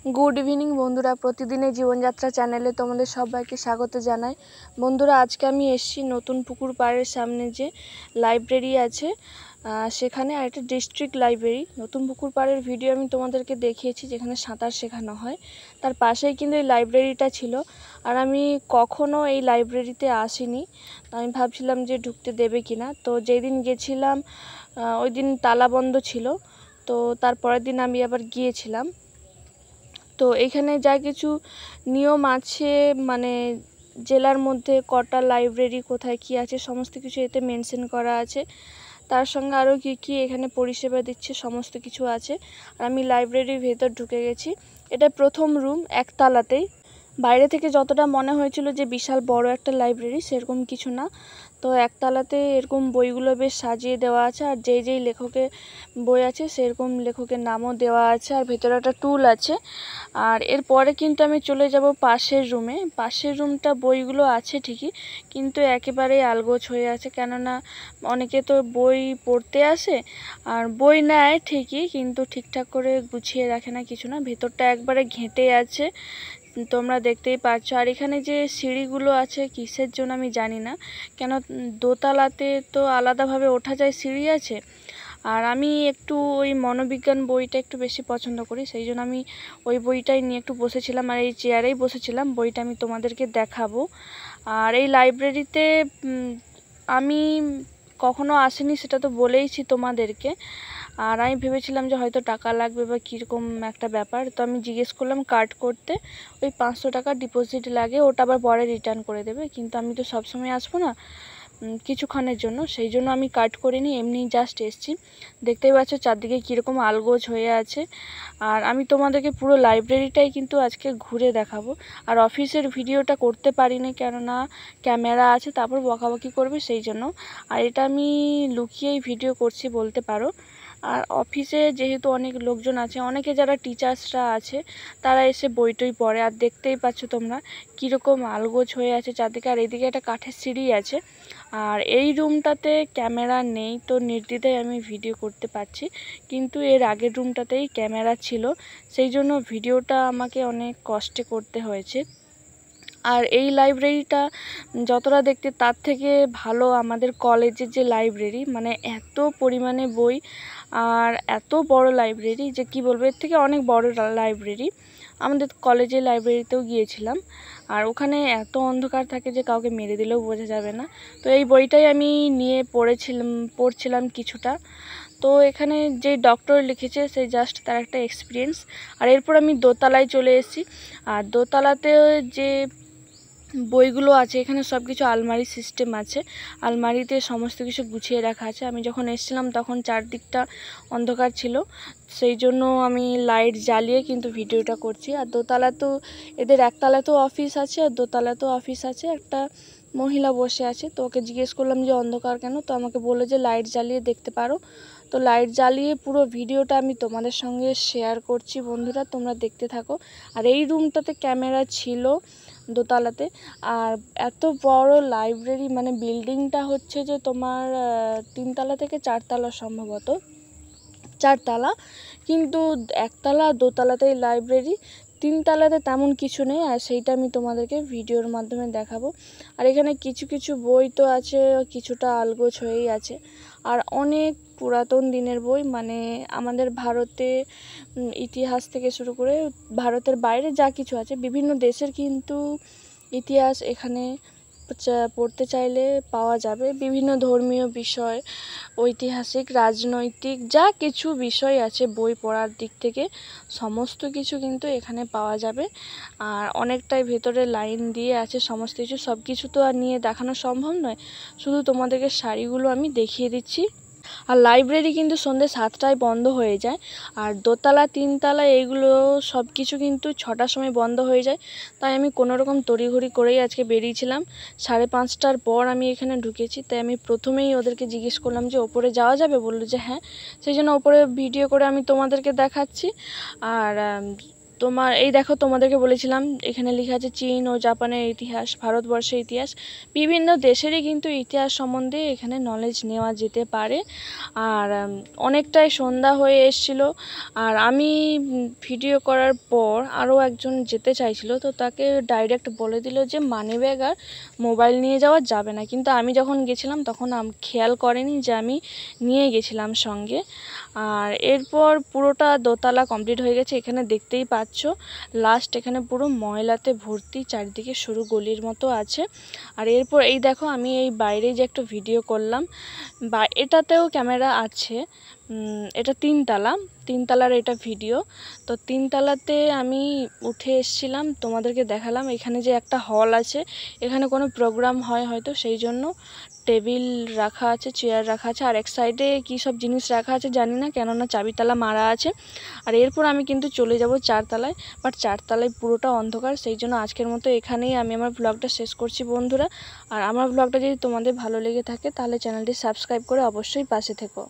Good evening बंधुरा प्रतिदिन जीवनयात्रा चैनेले तुम्हारे सबाइके स्वागत जानाई। बंधुरा आज के आमी एसेछि नतून पुकुर पाड़ेर सामने जे लाइब्रेरी आछे सेखाने आर एकटा डिस्ट्रिक्ट लाइब्रेरी नतून पुकुर पाड़ेर भिडियो आमी तोमादेरके देखिएछि जेखाने साঁতার शेखानो हय तार पाशेई किन्तु एई लाइब्रेरीटा छिलो। आर आमी कखनो एई लाइब्रेरीते आसिनी, आमी भाबछिलाम जे ढुकते देबे किना। तो जेई दिन गेछिलाम ओई दिन ताला बंद छिलो, तो तार परेर दिन आमी आबार गियेछिलाम। तो एखाने जा किछु नियम आछे माने जेलार मध्य कटा लाइब्रेरी कोथाय कि आछे समस्त किछु एते मेनशन करा आछे, तार संगे आरो कि एखाने परिसेवा दिच्छे समस्त किछु आछे। आर आमी लाइब्रेरीर भेतर ढुके गेछि। एटा प्रथम रूम एकतलातेई। बाइरे थेके जतटा मने हयेछिलो जे बिशाल बड़ो एकटा लाइब्रेरी सेरकम किछु ना। तो एकतलाते एरकम बইগুলো बेश साजिয়ে देওয়া আছে আর যেই যেই লেখকের বই আছে সেরকম লেখকের নামও দেওয়া আছে আর ভেতরে একটা টুল আছে। আর এরপরে কিন্তু আমি চলে যাব পাশের রুমে। পাশের রুমটা বইগুলো আছে ঠিকই কিন্তু একেবারেই আলগোছ হয়ে আছে, কেননা অনেকে তো বই পড়তে আসে আর বই নেয় ঠিকই কিন্তু ঠিকঠাক করে গুছিয়ে রাখে না কিছু না, ভেতরটা একবারে ঘেঁটে আছে তোমরা দেখতেই পাচ্ছ। আর এখানে যে সিঁড়িগুলো আছে কিসের জন্য আমি জানি না, কেন দোতলাতে তো আলাদাভাবে ওঠা যায় সিঁড়ি আছে। আর আমি একটু ওই মনোবিজ্ঞান বইটা একটু বেশি পছন্দ করি, সেই জন্য আমি ওই বইটাই নিয়ে একটু বসেছিলাম আর এই চেয়ারেই বসেছিলাম। বইটা আমি তোমাদেরকে দেখাবো। আর এই লাইব্রেরিতে আমি কখনো আসিনি সেটা তো বলেইছি তোমাদেরকে। আর আমি ভেবেছিলাম যে হয়তো টাকা লাগবে বা কীরকম একটা ব্যাপার, তো আমি জিজ্ঞেস করলাম কার্ড করতে। ওই 500 টাকা ডিপোজিট লাগে, ওটা আবার পরে রিটার্ন করে দেবে, কিন্তু আমি তো সবসময় আসবো না, কিছুক্ষণের জন্য, সেই জন্য আমি কাট করিনি, এমনি জাস্ট এসেছি। দেখতেই পাচ্ছ চারদিকে কীরকম আলগোছ হয়ে আছে। আর আমি তোমাদেরকে পুরো লাইব্রেরিটাই কিন্তু আজকে ঘুরে দেখাবো। আর অফিসের ভিডিওটা করতে পারিনি কেননা ক্যামেরা আছে, তারপর বকাবকি করবে সেই জন্য। আর এটা আমি লুকিয়েই ভিডিও করছি বলতে পারো। আর অফিসে যেহেতু অনেক লোকজন আছে, অনেকে যারা টিচার্সরা আছে তারা এসে বইটই পড়ে। আর দেখতেই পাচ্ছ তোমরা কীরকম আলগোছ হয়ে আছে চারদিকে। আর এদিকে একটা কাঠের সিঁড়ি আছে। আর এই রুমটাতে ক্যামেরা নেই, তো নির্দ্বিধায় আমি ভিডিও করতে পারছি, কিন্তু এর আগের রুমটাতেই ক্যামেরা ছিল, সেই জন্য ভিডিওটা আমাকে অনেক কষ্টে করতে হয়েছে। আর এই লাইব্রেরিটা যতটা দেখতে তার থেকে ভালো আমাদের কলেজের যে লাইব্রেরি, মানে এত পরিমাণে বই আর এত বড় লাইব্রেরি যে কি বলবো, এর থেকে অনেক বড় লাইব্রেরি। আমাদের কলেজের লাইব্রেরিতেও গিয়েছিলাম, আর ওখানে এত অন্ধকার থাকে যে কাউকে মেরে দিলেও বোঝা যাবে না। তো এই বইটাই আমি নিয়ে পড়ছিলাম কিছুটা। তো এখানে যে ডক্টর লিখেছে সেই জাস্ট তার একটা এক্সপিরিয়েন্স। আর এরপর আমি দোতলায় চলে এসেছি। আর দোতলাতে যে বইগুলো আছে এখানে সব কিছু আলমারি সিস্টেম আছে, আলমারিতে সমস্ত কিছু গুছিয়ে রাখা আছে। আমি যখন এসেছিলাম তখন চারদিকটা অন্ধকার ছিল, সেই জন্য আমি লাইট জ্বালিয়ে কিন্তু ভিডিওটা করছি। আর দোতলাতেও এদের একতলাতেও অফিস আছে আর দোতলাতেও অফিস আছে। একটা মহিলা বসে আছে, তো ওকে জিজ্ঞেস করলাম যে অন্ধকার কেন, তো আমাকে বললো যে লাইট জ্বালিয়ে দেখতে পারো। তো লাইট জ্বালিয়ে পুরো ভিডিওটা আমি তোমাদের সঙ্গে শেয়ার করছি বন্ধুরা, তোমরা দেখতে থাকো। আর এই রুমটাতে ক্যামেরা ছিল দোতলাতে। আর এত বড় লাইব্রেরি, মানে বিল্ডিংটা হচ্ছে যে তোমার 3তলা থেকে 4তলা, সম্ভবত 4তলা, কিন্তু একতলা দোতলাতেই লাইব্রেরি, 3তলাতে তেমন কিছু নেই। আর সেইটা আমি তোমাদেরকে ভিডিওর মাধ্যমে দেখাবো। আর এখানে কিছু কিছু বই তো আছে কিছুটা আলগোছ হয়েই আছে, আর অনেক পুরাতন দিনের বই, মানে আমাদের ভারতে ইতিহাস থেকে শুরু করে ভারতের বাইরে যা কিছু আছে বিভিন্ন দেশের কিন্তু ইতিহাস এখানে পড়তে চাইলে পাওয়া যাবে। বিভিন্ন ধর্মীয় বিষয়, ঐতিহাসিক, রাজনৈতিক যা কিছু বিষয় আছে বই পড়ার দিক থেকে সমস্ত কিছু কিন্তু এখানে পাওয়া যাবে। আর অনেকটাই ভেতরে লাইন দিয়ে আছে সমস্ত কিছু, সব কিছু তো আর নিয়ে দেখানো সম্ভব নয়, শুধু তোমাদেরকে শাড়িগুলো আমি দেখিয়ে দিচ্ছি। আর লাইব্রেরি কিন্তু সন্ধ্যে 7টায় বন্ধ হয়ে যায়। আর দোতলা 3তলা এইগুলো সব কিছু কিন্তু 6টার সময় বন্ধ হয়ে যায়। তাই আমি কোনো রকম তড়িঘড়ি করেই আজকে বেরিয়েছিলাম। 5:30টার পর আমি এখানে ঢুকেছি, তাই আমি প্রথমেই ওদেরকে জিজ্ঞেস করলাম যে ওপরে যাওয়া যাবে, বললো যে হ্যাঁ, সেই জন্য ওপরে ভিডিও করে আমি তোমাদেরকে দেখাচ্ছি। আর তোমার এই দেখো, তোমাদেরকে বলেছিলাম এখানে লেখা আছে চীন ও জাপানের ইতিহাস, ভারতবর্ষের ইতিহাস, বিভিন্ন দেশেরই কিন্তু ইতিহাস সম্বন্ধে এখানে নলেজ নেওয়া যেতে পারে। আর অনেকটাই সন্ধ্যা হয়ে এসেছিলো, আর আমি ভিডিও করার পর আরও একজন যেতে চাইছিল, তো তাকে ডাইরেক্ট বলে দিল যে মানি ব্যাগ আর মোবাইল নিয়ে যাওয়া যাবে না। কিন্তু আমি যখন গেছিলাম তখন খেয়াল করেনি যে আমি নিয়ে গেছিলাম সঙ্গে। আর এরপর পুরোটা দোতলা কমপ্লিট হয়ে গেছে, এখানে দেখতেই পাচ্ছ লাস্ট এখানে পুরো ময়লাতে ভর্তি, চারিদিকে সরু গলির মতো আছে। আর এরপর এই দেখো, আমি এই বাইরে যে একটা ভিডিও করলাম, বা এটাতেও ক্যামেরা আছে, এটা তিনতলার এটা ভিডিও। তো তিনতলাতে আমি উঠে এসেছিলাম, তোমাদেরকে দেখালাম এখানে যে একটা হল আছে, এখানে কোনো প্রোগ্রাম হয় হয়তো, সেই জন্য টেবিল রাখা আছে, চেয়ার রাখা আছে, আর এক সাইডে কী সব জিনিস রাখা আছে জানি না, কেননা চাবিতালা মারা আছে। আর এরপর আমি কিন্তু চলে যাব চারতলায়, বাট চারতলায় পুরোটা অন্ধকার, সেই জন্য আজকের মতো এখানেই আমি আমার ব্লগটা শেষ করছি বন্ধুরা। আর আমার ব্লগটা যদি তোমাদের ভালো লেগে থাকে তাহলে চ্যানেলটি সাবস্ক্রাইব করে অবশ্যই পাশে থেকো।